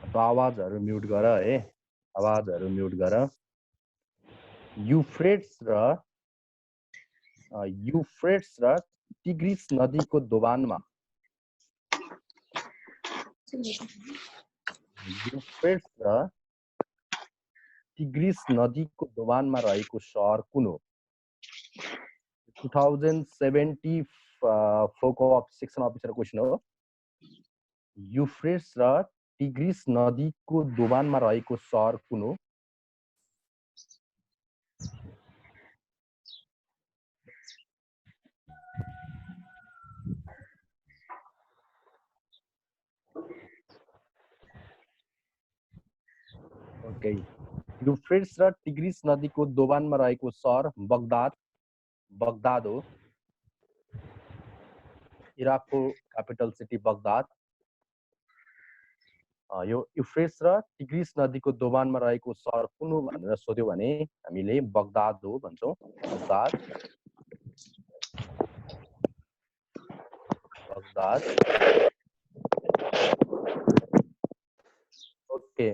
तो आवाजहरु म्युट गर है, आवाजहरु म्युट गर। युफ्रेट्स र टिग्रिस नदीको दोभानमा युफ्रेट्स र टिग्रिस नदीको दोभानमा रहेको सहर कुन हो? 2070 फोको सेक्सन अफिसर क्वेसन हो। युफ्रेट्स र टिग्रिस नदीको दोभानमा रहेको सहर कुन हो? ओके, युफ्रेट्स र टिग्रिस नदीको दोभानमा रहेको सहर बगदाद हो। इराकको क्यापिटल सिटी बगदाद। यो युफ्रेट्स र टिग्रिस नदीको दोभानमा रहेको सहर कुन हो भनेर सोध्यो भने हामीले बगदाद हो भन्छौँ। बगदाद। ओके,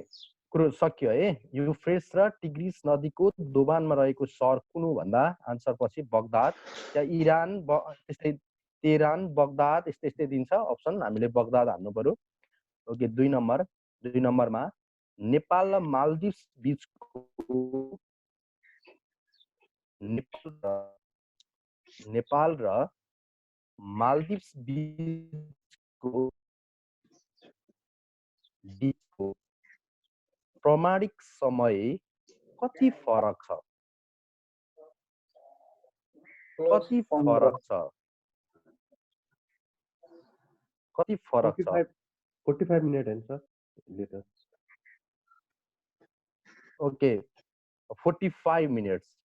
कुरो सक्यो है। युफ्रेट्स र टिग्रिस नदीको दोभानमा रहेको सहर कुन हो भन्दा आन्सर पछि बगदाद या इरान त्यस्तै तेहरान बगदाद यस्तै दिन्छ अप्सन। हामीले बगदाद हाल्नु पर्यो। ओके, 2 नम्बरमा नेपाल र मालदिभ्स बीचको नेपाल र मालदिभ्स बीचको प्रमाणिक समय कति फरक छ? कति फरक छ? कति फरक छ? 45 मिनट हैन sir later. Okay, 45 minutes.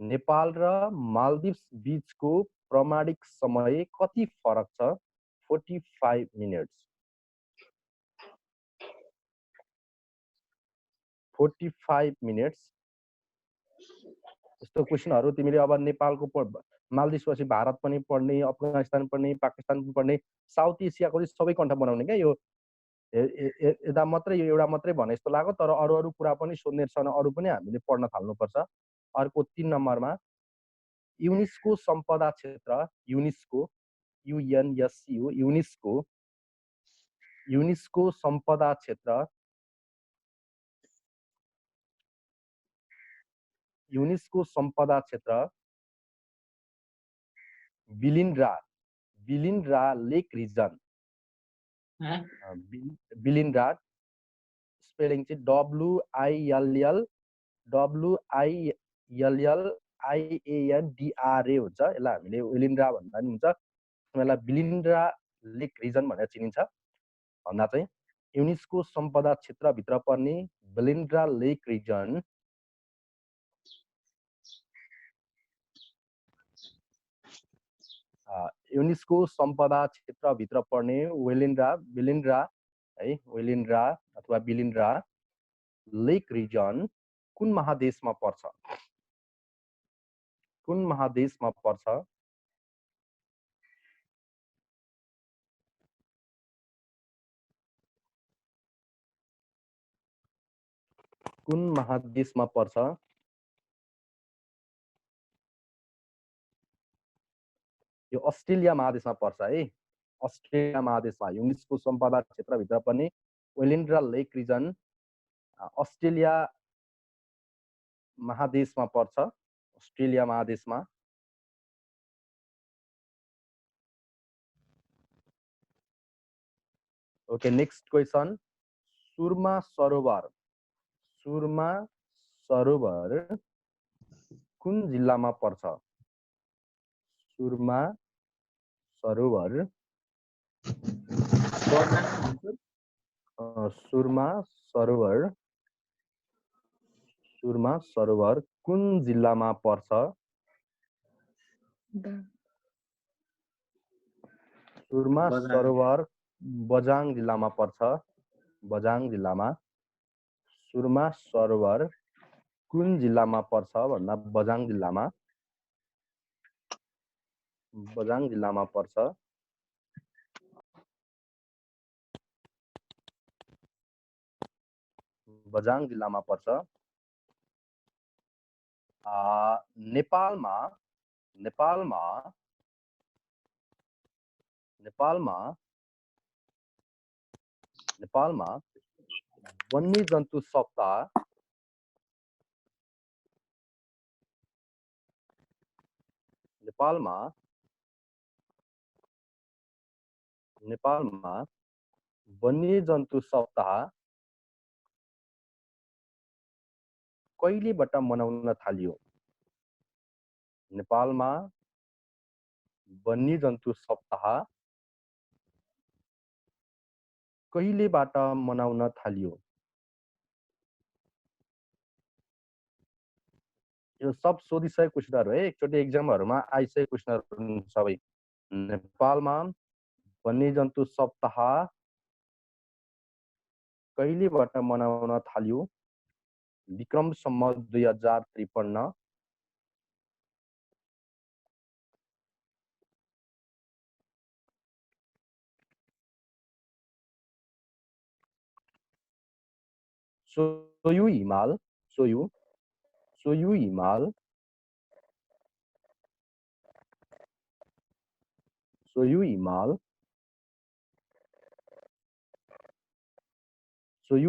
Nepal र मालदिभ्स बीचको प्रमाणिक समय कति फरक छ? 45 मिनट्स। 45 मिनट्स। यस्तो क्वेसनहरु तिमीले अब नेपालको मालदिभ्स पछि भारत पनि पढ्ने, अफगानिस्तान पढ्ने, पाकिस्तान पनि पढ्ने, साउथ एसियाको चाहिँ सबै कन्ठ बनाउने क्या। यो यता मात्रै यो एउटा मात्रै भने जस्तो लाग्यो, तर अरू कुरा पनि सोध्ने छन्, अरू पनि हामीले पढ्न थाल्नुपर्छ। अर्को 3 नम्बरमा युनेस्को सम्पदा क्षेत्र, युनेस्को युएनएससी हो, युनेस्को सम्पदा क्षेत्र, युनेस्को सम्पदा क्षेत्र बिलिन्ड्रा लेक रिजन। बिलिन्ड्रा स्पेलिङ चाहिँ WILLIANDRA हुन्छ। यसलाई हामीले वेलिन्ड्रा भन्दा पनि हुन्छ, यसलाई बिलिन्ड्रा लेक रिजन भनेर चिनिन्छ। भन्दा चाहिँ युनेस्को सम्पदा क्षेत्रभित्र पर्ने बिलिन्ड्रा लेक रिजन युनेस्को सम्पदा क्षेत्रभित्र पर्ने बिलिन्ड्रा है, वेलिन्ड्रा अथवा बिलिन्ड्रा लेक रिजन कुन महादेशमा पर्छ? कुन महादेशमा पर्छ? कुन महादेशमा पर्छ? यो अस्ट्रेलिया महादेशमा पर्छ है। अस्ट्रेलिया महादेशमा युनेस्को सम्पदा क्षेत्रभित्र पर्ने वेलिन्ड्रा लेक रिजन अस्ट्रेलिया महादेशमा पर्छ। अस्ट्रेलिया महादेशमा। Okay, next question. Surma Sarovar कुन जिल्लामा पर्छ? सुरमा सरोवर कुन जिल्लामा पर्छ? सुरमा सरोवर बझाङ जिल्लामा पर्छ। बझाङ जिल्लामा। सुरमा सरोवर कुन जिल्लामा पर्छ भन्दा बझाङ जिल्लामा पर्छ। बझाङ जिल्लामा पर्छ। नेपालमा नेपालमा नेपालमा नेपालमा वन्यजन्तु सप्ताह नेपालमा वन्यजन्तु सप्ताह कहिलेबाट मनाउन थालियो? नेपालमा वन्यजन्तु सप्ताह कहिलेबाट मनाउन थालियो? यो सब सोधिसकेको क्वेसनहरू है, एकचोटि एक्जामहरूमा आइसकेको क्वेसनहरू सबै। नेपालमा वन्यजन्तु सप्ताह कहिलेबाट मनाउन थालियो? विक्रम सम्वत 2053। सोयु हिमाल सोयु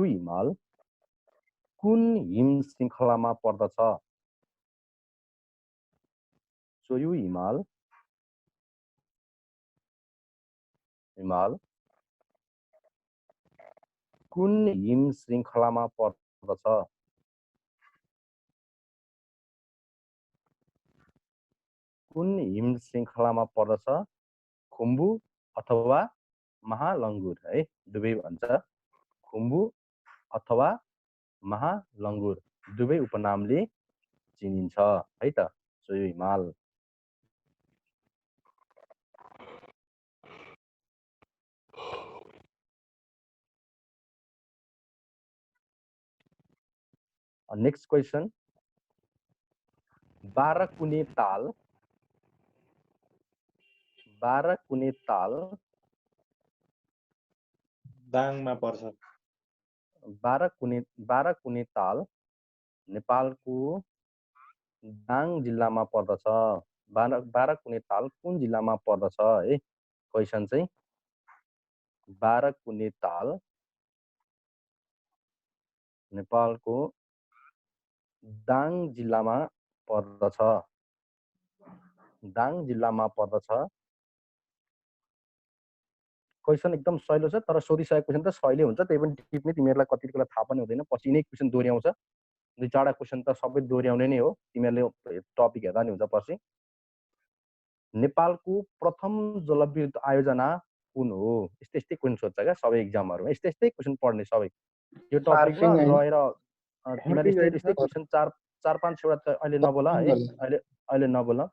हिमाल कुन हिम श्रृङ्खलामा पर्दछ? सोयु हिमाल कुन हिम श्रृङ्खलामा पर्दछ? खुम्बु अथवा महालङ्गुर है, दुवै भन्छ। खुम्बु अथवा महालङ्गुर दुवै उपनामले चिनिन्छ है त, सोयु हिमाल। नेक्स्ट क्वेसन, बाह्रकुने ताल दाङमा पर्छ। बाह्रकुने ताल नेपालको दाङ जिल्लामा पर्दछ। बाह्रकुने ताल कुन जिल्लामा पर्दछ है? क्वेसन चाहिँ बाह्रकुने ताल नेपालको दाङ जिल्लामा पर्दछ। क्वेसन एकदम सहिलो छ, तर सोधिसकेको क्वेसन त सहिले हुन्छ, त्यही पनि टिप्ने तिमीहरूलाई कति बेला थाहा पनि हुँदैन, पछि नै क्वेसन दोहोऱ्याउँछ। 2-4 क्वेसन त सबै दोहोऱ्याउने नै हो, तिमीहरूले टपिक हेर्दा नि हुन्छ पछि। नेपालको प्रथम जलविद्युत आयोजना कुन हो? यस्तै क्वेसन सोध्छ क्या सबै एक्जामहरूमा, यस्तै क्वेसन पढ्ने सबै। यो टपिकमा रहेर तिमीहरूले यस्तै क्वेसन 4-5 वटा अहिले नबोल है, अहिले नबोल।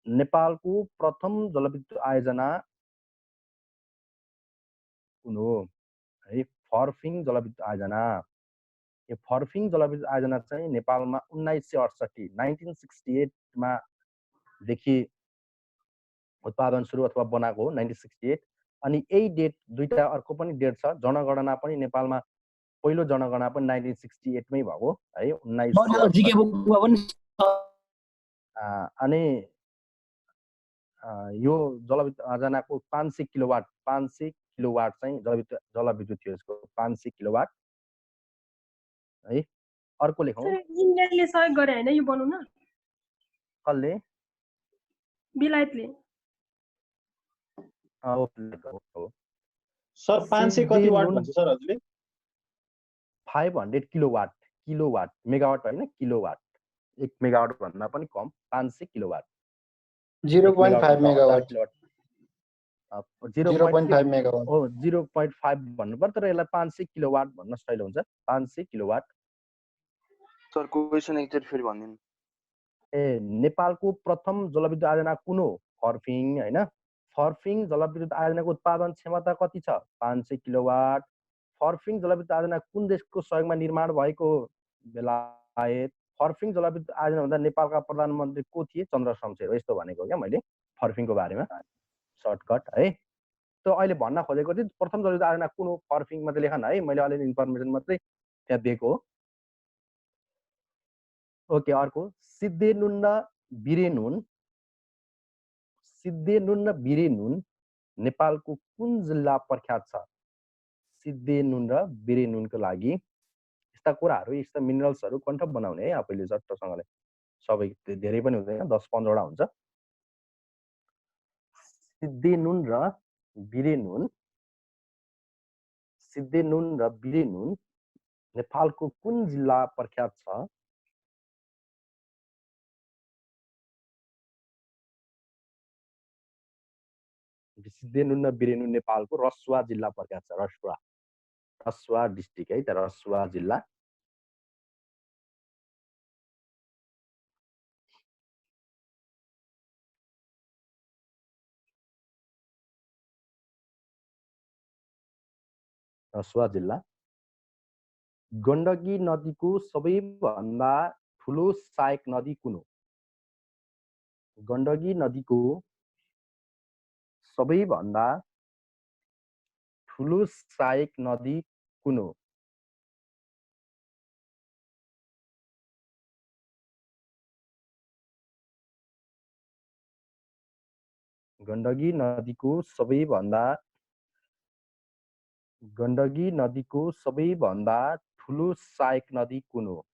नेपालको प्रथम जलविद्युत आयोजना कुन हो है? फर्फिङ जलविद्युत आयोजना। यो फर्फिङ जलविद्युत आयोजना चाहिँ नेपालमा 1968 मा देखि उत्पादन सुरु अथवा बनाएको हो, 1968। अनि यही डेट दुईटा अर्को पनि डेट छ, जनगणना पनि नेपालमा पहिलो जनगणना पनि 1968 मै भएको है, 1968। अनि यो जलविद्युत आयोजनाको 500 किलोवाट चाहिँ जलविद्युत थियो यसको, 500 किलोवाट है। अर्को लेखौँ, इन्डियाले सहयोग गरे हैन यो बनाउन? कसले? बेलायतले। सर 500 कति वाट भन्छ सर हजुरले? 500 किलोवाट मेगावाट होइन, किलोवाट। 1 मेगावाट भन्दा पनि कम, 500 किलोवाट। 0.5 मेगावाट 0.5 मेगावाट हो, 0.5 भन्नु पर्छ, तर यसलाई 500 किलोवाट भन्न सजिलो हुन्छ। 500 किलोवाट। सर क्वेसन एकचोटि फेरि भनिदिनु। नेपालको प्रथम जलविद्युत आयोजना कुन हो? फर्फिङ हैन। फर्फिङ जलविद्युत आयोजनाको उत्पादन क्षमता कति छ? 500 किलोवाट। फर्फिङ जलविद्युत आयोजना कुन देशको सहयोगमा निर्माण भएको? बेलायत। फर्फिङ जलविद्युत आयोजना भन्दा नेपालका प्रधानमन्त्री को थिए? चन्द्र शमशेर हो। यस्तो भनेको क्या मैले फर्फिङको बारेमा, सर्टकट है। त्यो अहिले भन्न खोजेको चाहिँ प्रथम जलविद्युत आयोजना कुन हो फर्फिङ मात्रै लेखन है, मैले अलिअलि इन्फर्मेसन मात्रै त्यहाँ दिएको हो। ओके, अर्को सिद्धेनुन र बिरेनुन। सिद्धेनुन र बिरेनुन नेपालको कुन जिल्ला प्रख्यात छ? सिद्धेनुन र बिरेनुनको लागि यस्ता कुराहरू, यस्ता मिनरल्सहरू कन्ठ बनाउने है आफैले झट्टसँगले, सबै धेरै पनि हुँदैन, 10-15 वटा हुन्छ। सिद्धेनुन र बिरेनुन, सिद्धेनुन र बिरेनुन नेपालको कुन जिल्ला प्रख्यात छ? सिद्धेनुन र बिरेनुन नेपालको रसुवा जिल्ला प्रख्यात छ। रसुवा, रसुवा डिस्ट्रिक्ट है, त रसुवा जिल्ला। रसुवा जिल्ला। गण्डकी नदीको सबैभन्दा ठुलो सहायक नदी कुन हो? गण्डकी नदीको सबैभन्दा ठुलो सहायक नदी कुन हो? गण्डकी नदीको सबैभन्दा ठुलो सहायक नदी कुन हो?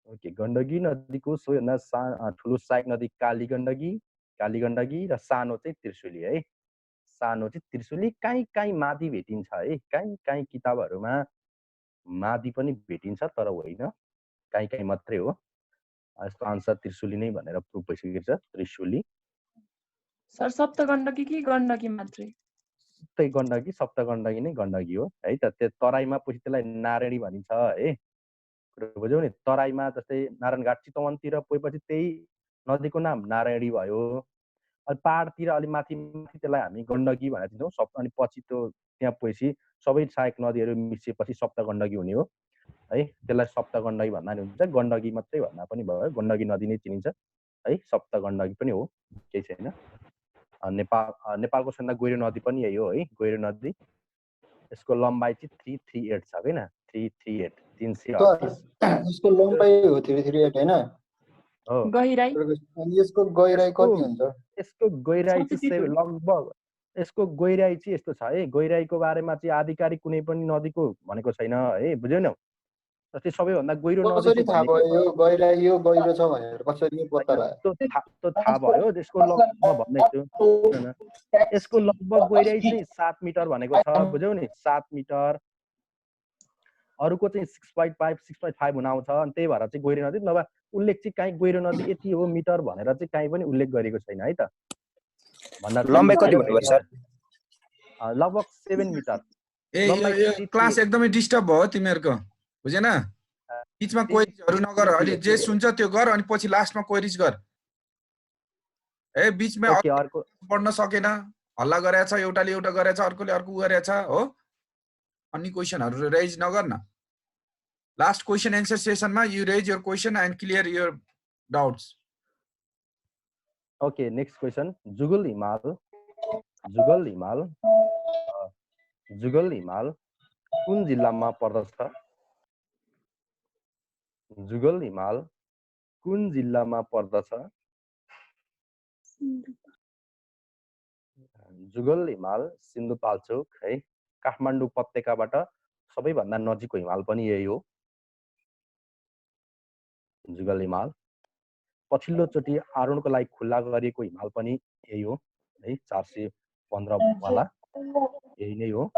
ओके, गण्डकी नदीको सबैभन्दा ठुलो सहायक नदी कालीगण्डकी र सानो चाहिँ त्रिशुली है। सानो चाहिँ त्रिशुली। काहीँ काहीँ मादी भेटिन्छ है, काहीँ काहीँ किताबहरूमा मादी पनि भेटिन्छ, तर होइन, काहीँ काहीँ मात्रै हो। यसको आन्सर त्रिशुली नै भनेर प्रुभ भइसकेको छ, त्रिशुली। सर सप्तगण्डकी कि गण्डकी मात्रै? गण्डकी, सप्तगण्डकी नै गण्डकी हो है त। त्यो तराईमा पछि त्यसलाई नारायणी भनिन्छ है, कुरो बुझ्यौ नि। तराईमा जस्तै नारायणघाट चितवनतिर पुगेपछि त्यही नदीको नाम नारायणी भयो। अनि पहाडतिर अलि माथि माथि त्यसलाई हामी गण्डकी भनेर चिन्छौँ। अनि पछि त्यो त्यहाँ पुगेपछि सबै सहायक नदीहरू मिसिएपछि सप्तगण्डकी हुने हो है। त्यसलाई सप्तगण्डकी भन्दा नि हुन्छ, गण्डकी मात्रै भन्दा पनि भयो। गण्डकी नदी नै चिनिन्छ है, सप्तगण्डकी पनि हो, केही छैन। नेपालको सबैभन्दा गहिरो नदी पनि यही हो है, गहिरो नदी। यसको लम्बाइ चाहिँ 338 छ हैन, 338, 338। यसको लम्बाइ हो 338 हैन? हो। गहिराई? अनि यसको गहिराई कति हुन्छ? यसको गहिराई चाहिँ लगभग, यसको गहिराई चाहिँ यस्तो छ है, गहिराईको बारेमा चाहिँ आधिकारिक कुनै पनि नदीको भनेको छैन है, बुझ्यौ न। जस्तै सबैभन्दा गहिरो नदी कसरी थाहा भयो यो गहिराई यो गहिरो छ भनेर? कसरी पत्ता लाग्यो? त्यो थाहा भयो। यसको लगभग म भन्दैछु, यसको लगभग गहिराई चाहिँ 7 मिटर भनेको छ, बुझ्यौ नि, 7 मिटर। अरूको चाहिँ 6.5, 6.5 हुन आउँछ। अनि त्यही भएर चाहिँ गहिरो नदी, नभए उल्लेख चाहिँ कहीँ गहिरो नदी यति हो मिटर भनेर चाहिँ कहीँ पनि उल्लेख गरेको छैन है त। लम्बाइ कति भन्नुभयो सर? लगभग 7 मिटर। ए क्लास एकदमै डिस्टर्ब भयो तिमीहरूको, बुझेन? बीचमा क्वेरीजहरु नगर, अहिले जे सुन्छ त्यो गर, अनि पछि लास्टमा क्वेरीज गर। ए बीचमा अर्को पढ्न सकेन, हल्ला गरेछ, एउटाले एउटा गरेछ, अर्कोले अर्को गरेछ हो, अनि क्वेशनहरु रेज नगर न। लास्ट क्वेशन एन्सर सेसनमा you raise your question and clear your doubts. Okay, next question. Jugal Himal कुन जिल्लामा पर्दछ? जुगल हिमाल कुन जिल्लामा पर्दछ? जुगल हिमाल सिन्धुपाल्चोक है, काठमाडौँ उपत्यकाबाट सबैभन्दा नजिकको हिमाल पनि यही हो, जुगल हिमाल। पछिल्लो चोटि आरोहणको लागि खुल्ला गरिएको हिमाल पनि यही हो है, 415 वाला, यही नै हो।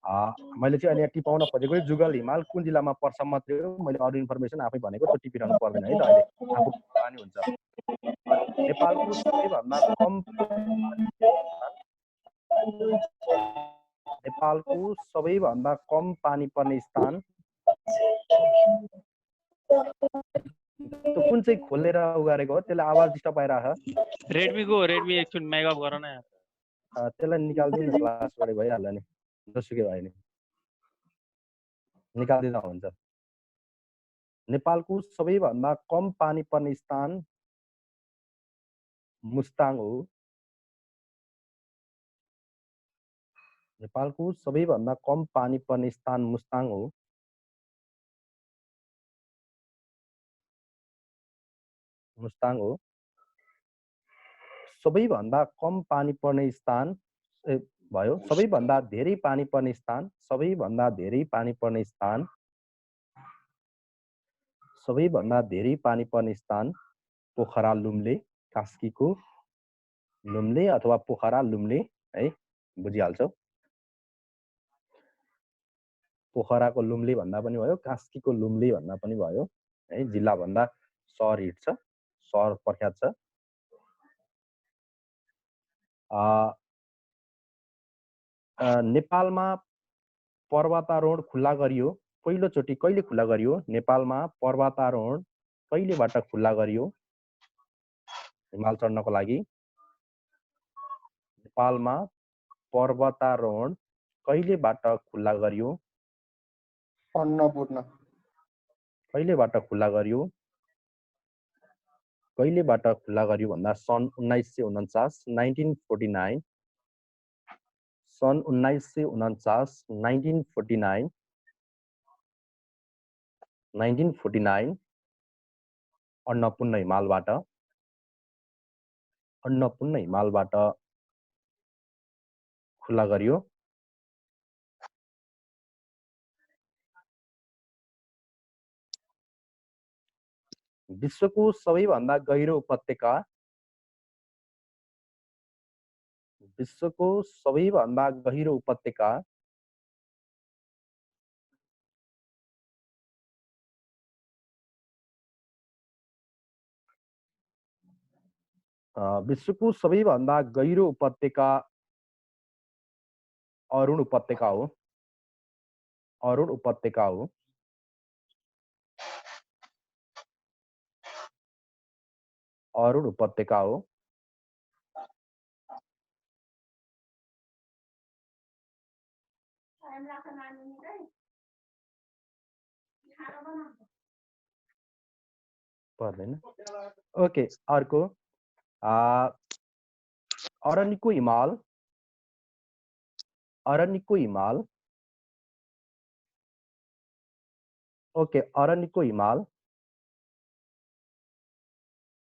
मैले चाहिँ अहिले टिपाउन खोजेको जुगल हिमाल कुन जिल्लामा पर्छ मात्रै हो। मैले अरू इन्फर्मेसन आफै भनेको त्यो टिपिरहनु पर्दैन है त, अहिले आफू पानी हुन्छ। नेपालको सबैभन्दा कम पानी पर्ने स्थान त्यो कुन चाहिँ खोलेर उगारेको हो? त्यसले आवाज डिस्टर्ब आइरहेछ। रेडमी एकछिन माइक अफ गर न यार। त्यसलाई निकाल्दिनु न, क्लासबाट भइहाल्छ नि, जसुकै भयो नि, निकाल्दिँदा हुन्छ। नेपालको सबैभन्दा कम पानी पर्ने स्थान मुस्ताङ हो। नेपालको सबैभन्दा कम पानी पर्ने स्थान मुस्ताङ हो। मुस्ताङ हो। सबैभन्दा कम पानी पर्ने स्थान भयो। सबैभन्दा धेरै पानी पर्ने स्थान, सबैभन्दा धेरै पानी पर्ने स्थान, सबैभन्दा धेरै पानी पर्ने स्थान पोखरा लुम्ले, कास्कीको लुम्ले अथवा पोखरा लुम्ले है, बुझिहाल्छौ। पोखराको लुम्ले भन्दा पनि भयो, कास्कीको लुम्ले भन्दा पनि भयो है। जिल्ला भन्दा सहर हिँड्छ, सहर प्रख्यात छ। नेपालमा पर्वतारोहण खुल्ला गरियो पहिलोचोटि कहिले खुल्ला गरियो? नेपालमा पर्वतारोहण कहिलेबाट खुल्ला गरियो हिमाल चढ्नको लागि? नेपालमा पर्वतारोहण कहिलेबाट खुल्ला गरियो? अन्नपूर्ण। कहिलेबाट खुल्ला गरियो? कहिलेबाट खुल्ला गरियो भन्दा सन् 1949, 1949, सन् 1949, 1949, 1949 अन्नपूर्ण हिमालबाट, अन्नपूर्ण हिमालबाट खुल्ला गरियो। विश्वको सबैभन्दा गहिरो उपत्यका, विश्वको सबैभन्दा गहिरो उपत्यका, विश्वको सबैभन्दा गहिरो उपत्यका अरुण उपत्यका हो। अरुण उपत्यका हो। अरुण उपत्यका हो। पर्दैन। ओके, अर्को अरनिको हिमाल, अरनिको हिमाल, ओके, अरनिको हिमाल,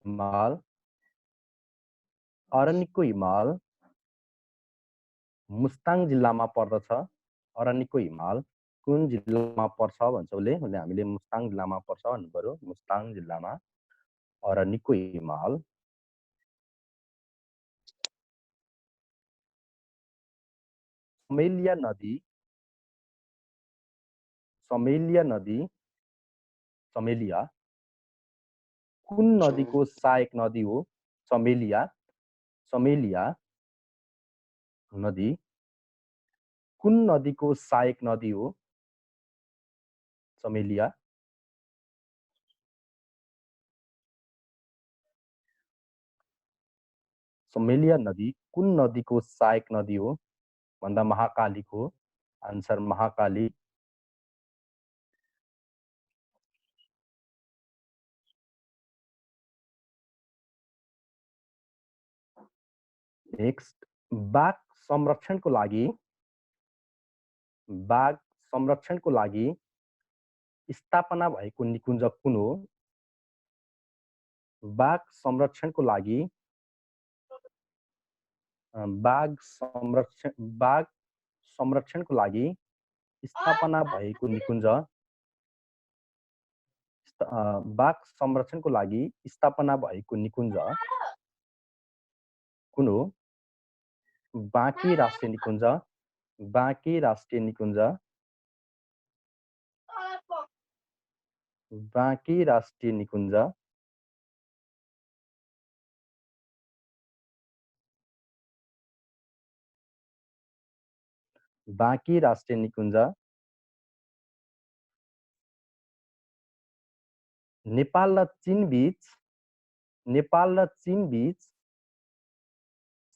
हिमाल, अरनिको हिमाल मुस्ताङ जिल्लामा पर्दछ। अरनिको हिमाल कुन जिल्लामा पर्छ भन्छ उसले हामीले मुस्ताङ जिल्लामा पर्छ भन्नु पर्यो। मुस्ताङ जिल्लामा अरनिको हिमाल। समेलिया नदी, समेलिया नदी, समेलिया कुन नदीको सहायक नदी हो? समेलिया, समेलिया नदी कुन नदीको सहायक नदी हो? समेलिया। समेलिया नदी कुन नदीको सहायक नदी हो भन्दा महाकालीको। आन्सर महाकाली। नेक्स्ट, बाघ संरक्षणको लागि, बाघ संरक्षणको लागि स्थापना भएको निकुञ्ज कुन हो? बाघ संरक्षणको लागि, बाघ संरक्षणको लागि स्थापना भएको निकुञ्ज, बाघ संरक्षणको लागि स्थापना भएको निकुञ्ज कुन हो? बाँकी राष्ट्रिय निकुञ्ज, बाँकी राष्ट्रिय निकुञ्ज, बाँकी राष्ट्रिय निकुञ्ज, बाँकी राष्ट्रिय निकुञ्ज नेपाल र चीन बीच, नेपाल र चीन बीच,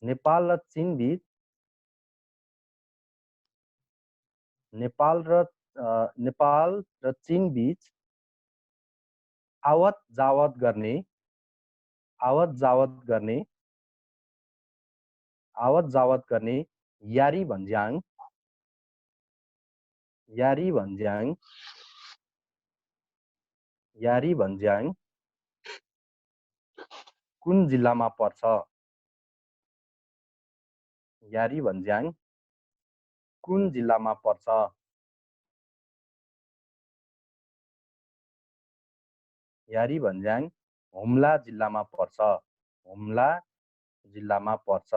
नेपाल र चीन बीच, नेपाल र चीन बीच आवत जावत गर्ने, आवत जावत गर्ने आवत जावत गर्ने यारी भन्ज्याङ यारी भन्ज्याङ यारी भन्ज्याङ कुन जिल्लामा पर्छ यारी भन्ज्याङ कुन जिल्लामा पर्छ यारी भन्ज्याङ हुम्ला जिल्लामा पर्छ हुम्ला जिल्लामा पर्छ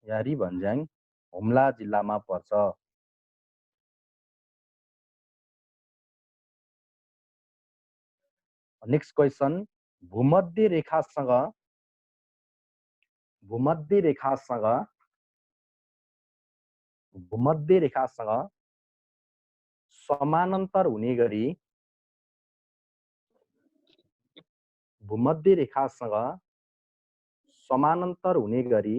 यारी भन्ज्याङ हुम्ला जिल्लामा पर्छ नेक्स्ट क्वेशन भूमध्य रेखासँग समानान्तर हुने गरी भूमध्य रेखासँग समानान्तर हुने गरी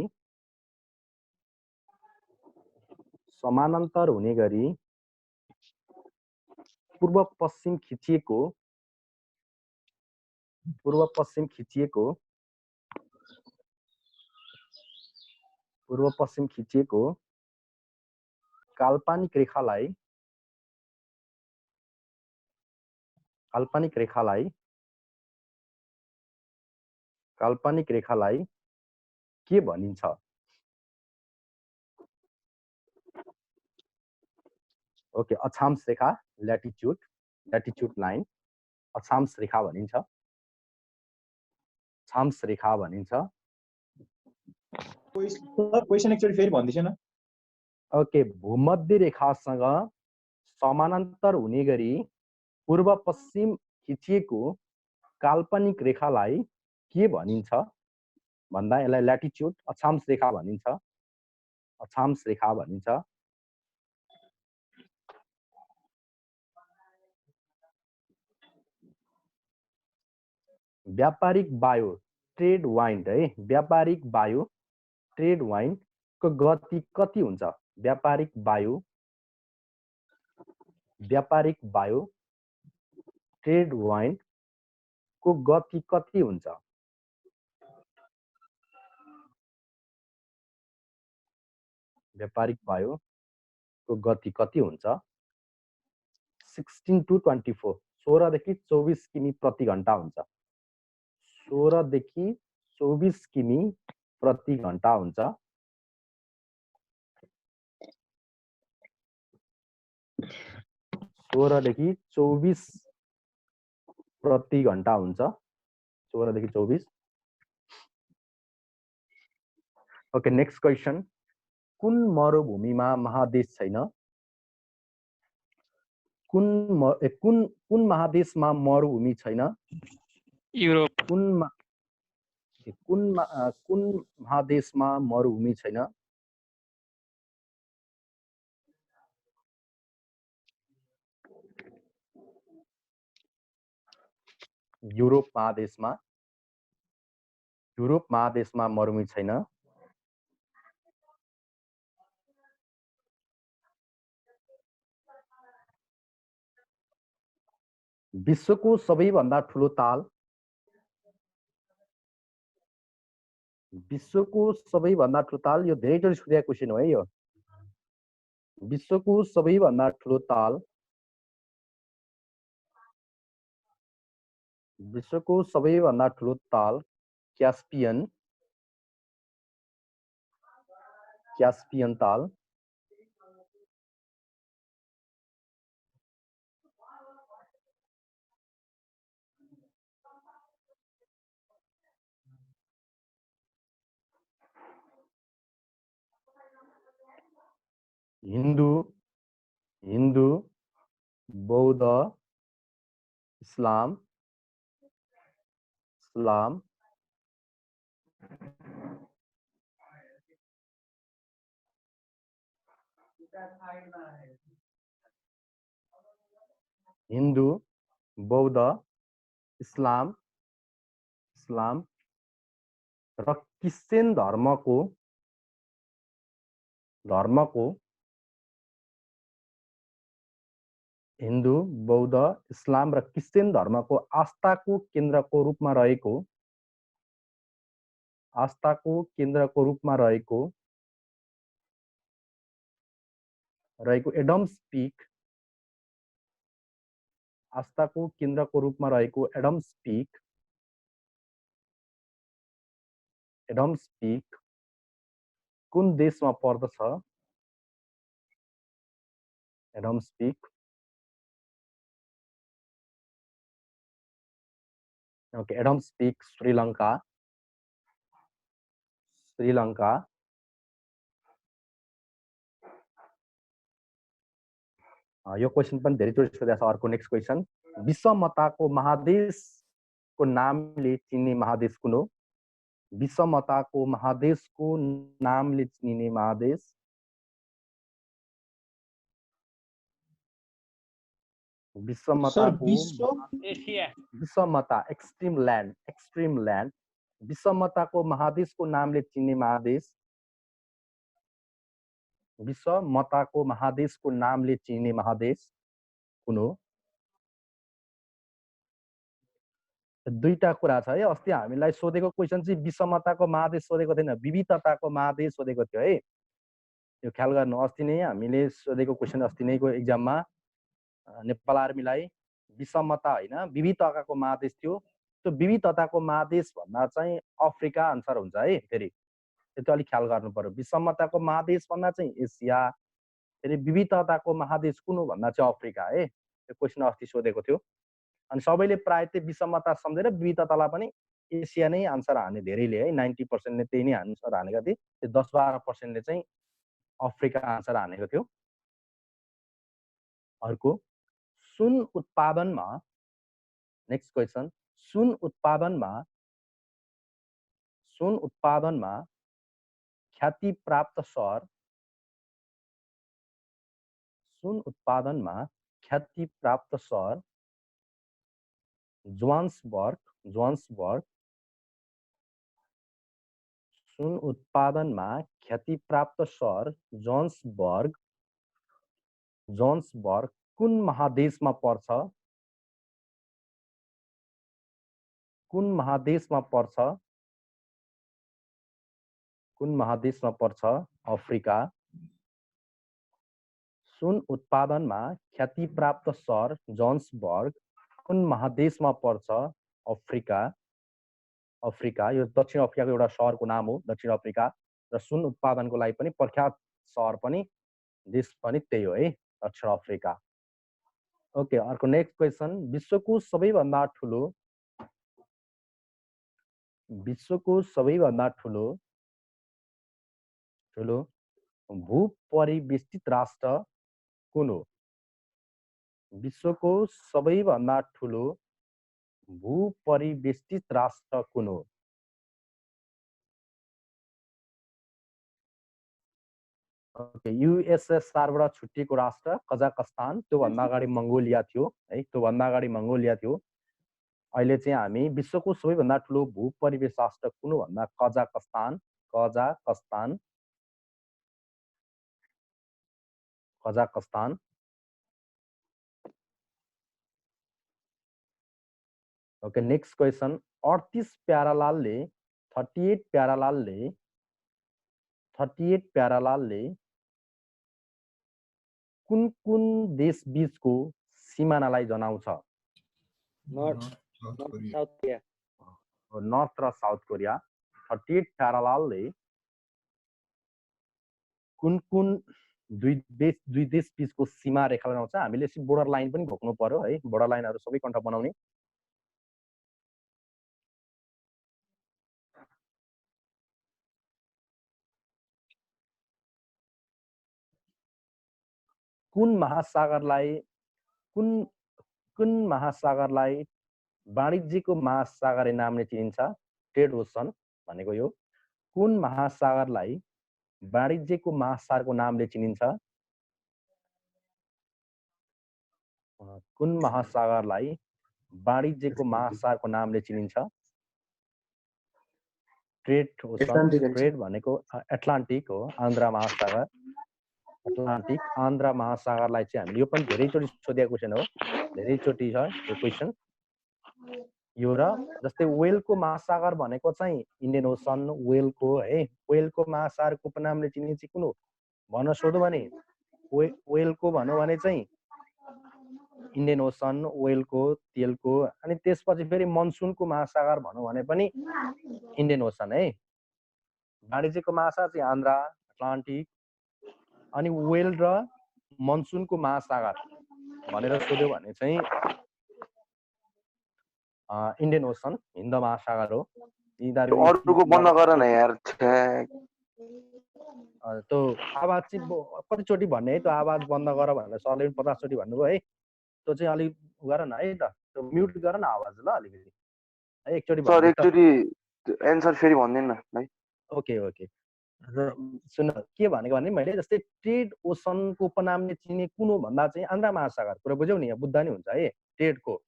पूर्व पश्चिम खिचिएको काल्पनिक रेखालाई के भनिन्छ ओके अक्षांश रेखा ल्याटिट्युड लाइन अक्षांश रेखा भनिन्छ अक्षांश रेखा भनिन्छ क्वेशन एकचोटि फेरि भन्दिछ न ओके भूमध्य रेखासँग समानान्तर हुने गरी पूर्व पश्चिम खिचिएको काल्पनिक रेखालाई के भनिन्छ भन्दा यसलाई ल्याटिट्युड अक्षांश रेखा भनिन्छ व्यापारिक बायो ट्रेड वाइन्ड है व्यापारिक बायो ट्रेड वाइन्ड को गति कति हुन्छ व्यापारिक बायो ट्रेड वाइन्ड को गति कति हुन्छ व्यापारिक बायो को गति कति हुन्छ 16 to 24 16 देखि 24 किमी प्रति घण्टा हुन्छ 16 देखि 24 किमी प्रति घण्टा हुन्छ 16 देखि 24 प्रति घण्टा हुन्छ 16 देखि 24 ओके नेक्स्ट क्वेशन कुन मरुभूमिमा महादेश छैन कुन महादेशमा मरुभूमि छैन युरोप कुन महादेशमा मरुभूमि छैन युरोप महादेशमा मरुभूमि छैन विश्वको सबैभन्दा ठुलो ताल यो धेरैचोटि सोधेको क्वेशन हो है यो विश्वको सबैभन्दा ठुलो ताल क्यास्पियन ताल हिन्दू बौद्ध इस्लाम हिन्दू बौद्ध इस्लाम र क्रिश्चियन धर्मको हिन्दू बौद्ध इस्लाम र क्रिश्चियन धर्मको आस्थाको केन्द्रको रूपमा रहेको आस्थाको केन्द्रको रूपमा रहेको एडम्स पीक, आस्थाको केन्द्रको रूपमा रहेको एडम्स पीक कुन देशमा पर्दछ? Adams peak, okay, Adams peak Sri Lanka, यो क्वेशन पनि धेरैचोटि सोधेको छ। अर्को नेक्स्ट क्वेशन, विषमताको महादेशको नामले चिनिने महादेश कुन हो? विषमताको महादेशको नामले चिनिने महादेश, विषमताको विषमता एक्सट्रीम ल्यान्ड, विषमताको महादेशको नामले चिनिने महादेश, विषमताको महादेशको नामले चिनिने महादेश कुन हो? दुईटा कुरा छ है। अस्ति हामीलाई सोधेको क्वेशन चाहिँ विषमताको महादेश सोधेको थिएन, विविधताको महादेश सोधेको थियो है। यो ख्याल गर्नु, अस्ति नै हामीले सोधेको क्वेशन, अस्ति नैको एक्जाममा नेपाल आर्मीलाई विषमता होइन विविधताको महादेश थियो। त्यो विविधताको महादेश भन्दा चाहिँ अफ्रिका आन्सर हुन्छ है। फेरि त्यो अलिक ख्याल गर्नु पर्यो। विषमताको महादेश भन्दा चाहिँ एसिया, फेरि विविधताको महादेश कुन हो भन्दा चाहिँ अफ्रिका है। त्यो क्वेशन अस्ति सोधेको थियो। अनि सबैले प्राय त्यही विषमता सम्झेर विविधतालाई पनि एसिया नै आन्सर हाने धेरैले है। 90% ले त्यही नै आन्सर हानेका थिए। त्यो 10-12% ले चाहिँ अफ्रिका आन्सर हानेको थियो। अर्को, सुन उत्पादनमा, नेक्स्ट क्वेशन, सुन उत्पादनमा ख्याति प्राप्त सहर, सुन उत्पादनमा ख्याति प्राप्त सहर जोहान्सबर्ग, सुन उत्पादनमा ख्याति प्राप्त सहर जोहान्सबर्ग कुन महादेशमा पर्छ? कुन महादेशमा पर्छ? अफ्रिका। सुन उत्पादनमा ख्याति प्राप्त सहर जोहान्सबर्ग कुन महादेशमा पर्छ? अफ्रिका। यो दक्षिण अफ्रिकाको एउटा सहरको नाम हो, दक्षिण अफ्रिका। र सुन उत्पादनको लागि पनि प्रख्यात सहर पनि देश पनि त्यही हो है, दक्षिण अफ्रिका। ओके, अर्को नेक्स्ट क्वेशन, विश्वको सबैभन्दा ठुलो भूपरिवेष्टित राष्ट्र कुन हो? विश्वको सबैभन्दा ठुलो भूपरिवेष्टित राष्ट्र कुन हो? ओके, युएसएसआरबाट छुट्टिएको राष्ट्र कजाकस्तान, त्योभन्दा अगाडि मङ्गोलिया थियो है, अहिले चाहिँ हामी विश्वको सबैभन्दा ठुलो भूपरिवेश राष्ट्र कुन हो भन्दा कजाकस्तान। ओके, नेक्स्ट क्वेशन, 38 प्यारालालले कुन देश बीचको सिमानालाई जनाउँछ? नर्थ र साउथ कोरिया। 38 प्यारालालले कुन दुई देश बीचको सीमा रेखा बनाउँछ? हामीले बोर्डर लाइन पनि घोक्नु पर्यो है, बोर्डर लाइनहरु सबै कन्ठ बनाउने। कुन महासागरलाई वाणिज्यको महासागर नामले चिनिन्छ? ट्रेड ओसन भनेको यो। कुन महासागरलाई वाणिज्यको महासागरको नामले चिनिन्छ? कुन महासागरलाई वाणिज्यको महासागरको नामले चिनिन्छ? Trade ocean. ट्रेड भनेको एटलान्टिक हो, आन्ध्र महासागर। अटलान्टिक आन्ध्र महासागरलाई चाहिँ हामीले, यो पनि धेरैचोटि सोधेको क्वेशन हो, धेरैचोटि छ यो क्वेशन। यो र जस्तै वेलको महासागर भनेको चाहिँ इन्डियन ओसन वेलको है वेलको महासागरको उपनामले चिनिने चाहिँ कुन हो भन्न सोध्यो भने वेलको भनौँ भने चाहिँ इन्डियन ओसन वेलको तेलको अनि त्यसपछि फेरि मनसुनको महासागर भनौँ भने पनि इन्डियन ओसन है वाणिज्यको महासागर चाहिँ आन्ध्र अटलान्टिक अनि वेल र मनसुनको महासागर भनेर सोध्यो भने चाहिँ इन्डियन ओसन हिन्द महासागर हो अरूको बन्द गर न यार त्यो आवाज चाहिँ कतिचोटि भन्ने है त्यो आवाज बन्द गर भनेर सरले पनि 50 चोटि भन्नुभयो है त्यो चाहिँ अलिक गर न है त त्यो म्युट गर न आवाज ल अलिकति है एकचोटि सर एकचोटि एन्सर फेरि भनिदिनु न भाइ ओके ओके सुन के भनेको भने मैले जस्तै ट्रेड ओसनको उपनामले चिने कुन हो भन्दा चाहिँ आन्ध्र महासागर कुरा बुझ्यौ नि यहाँ बुझ्दा नि हुन्छ है ट्रेडको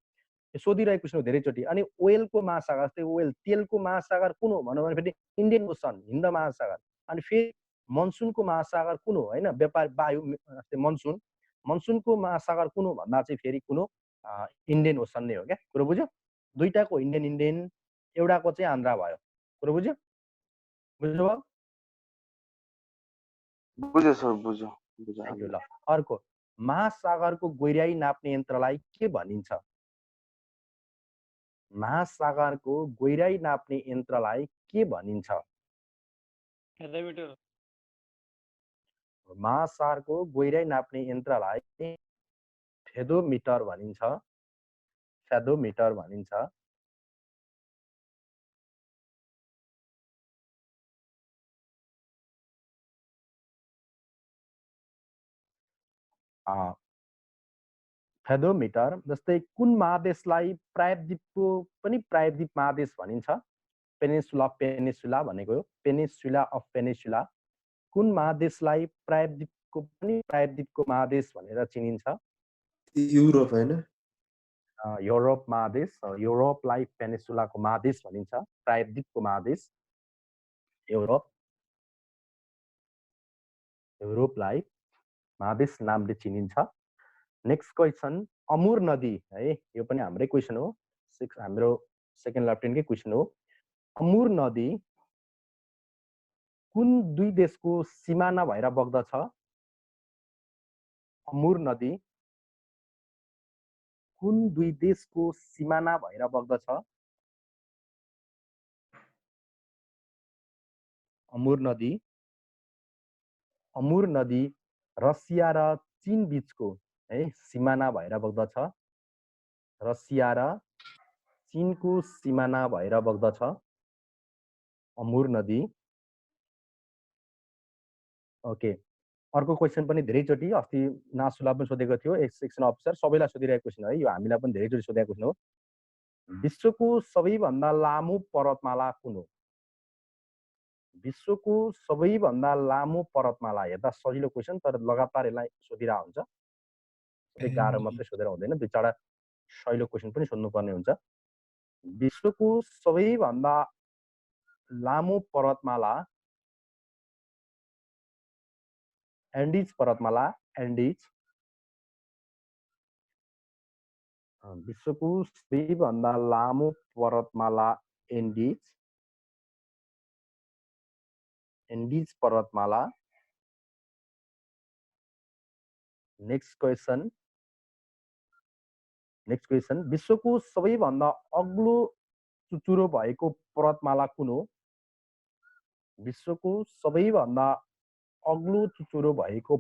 सोधिरहेको क्वेसन हो धेरैचोटि अनि ओइलको महासागर जस्तै ओइल तेलको महासागर कुन हो भन्नु भने फेरि इन्डियन ओसन हिन्द महासागर अनि फेरि मनसुनको महासागर कुन हो होइन व्यापार वायु जस्तै मनसुनको महासागर कुन हो भन्दा चाहिँ फेरि कुन हो इन्डियन ओसन नै हो क्या कुरो बुझ्यो दुईटाको इन्डियन एउटाको चाहिँ आन्ध्र भयो कुरो बुझ्यो बुझ्नुभयो बुझ्यो सर बुझ्यो ल अर्को महासागरको गहिराई नाप्ने यन्त्रलाई के भनिन्छ महासागरको गहिराई नाप्ने यन्त्रलाई के भनिन्छ महासागरको गहिराई नाप्ने यन्त्रलाई फेदोमिटर भनिन्छ फेदोमिटर भनिन्छ फेदोमिटर जस्तै कुन महादेशलाई प्रायद्वीपको पनि प्रायद्वीप महादेश भनिन्छ पेनिसुला पेनिसुला भनेको हो पेनिसुला अफ पेनिसुला कुन महादेशलाई प्रायद्वीपको पनि प्रायद्वीपको महादेश भनेर चिनिन्छ युरोप हैन युरोप महादेश युरोपलाई पेनिसुलाको महादेश भनिन्छ प्रायद्वीपको महादेश युरोपलाई महादेश नामले चिनिन्छ नेक्स्ट क्वेसन अमुर नदी है यो पनि हाम्रै क्वेसन हो हाम्रो सेकेन्ड लेफ्टेनकै क्वेसन हो अमुर नदी कुन दुई देशको सिमाना भएर बग्दछ अमुर नदी कुन दुई देशको सिमाना भएर बग्दछ अमुर नदी रसिया र चीन बीचको है सिमाना भएर बग्दछ रसिया र चीनको सिमाना भएर बग्दछ अमुर नदी ओके अर्को क्वेसन पनि धेरैचोटि अस्ति नासुला पनि सोधेको थियो एक सेक्सन अफिसर सबैलाई सोधिरहेको क्वेसन है यो हामीलाई पनि धेरैचोटि सोधेको क्वेसन हो विश्वको सबैभन्दा लामो पर्वतमाला कुन हो विश्वको सबैभन्दा लामो पर्वतमाला हेर्दा सजिलो क्वेसन तर लगातार यसलाई सोधिरहेको हुन्छ सबै गाह्रो मात्रै सोधेर हुँदैन दुई चारवटा सजिलो क्वेसन पनि सोध्नुपर्ने हुन्छ विश्वको सबैभन्दा लामो पर्वतमाला एन्डिज पर्वतमाला एन्डिज विश्वको सबैभन्दा लामो पर्वतमाला एन्डिज पर्वतमाला नेक्स्ट क्वेसन विश्वको सबैभन्दा अग्लो चुचुरो भएको पर्वतमाला कुन हो विश्वको सबैभन्दा अग्लो चुचुरो भएको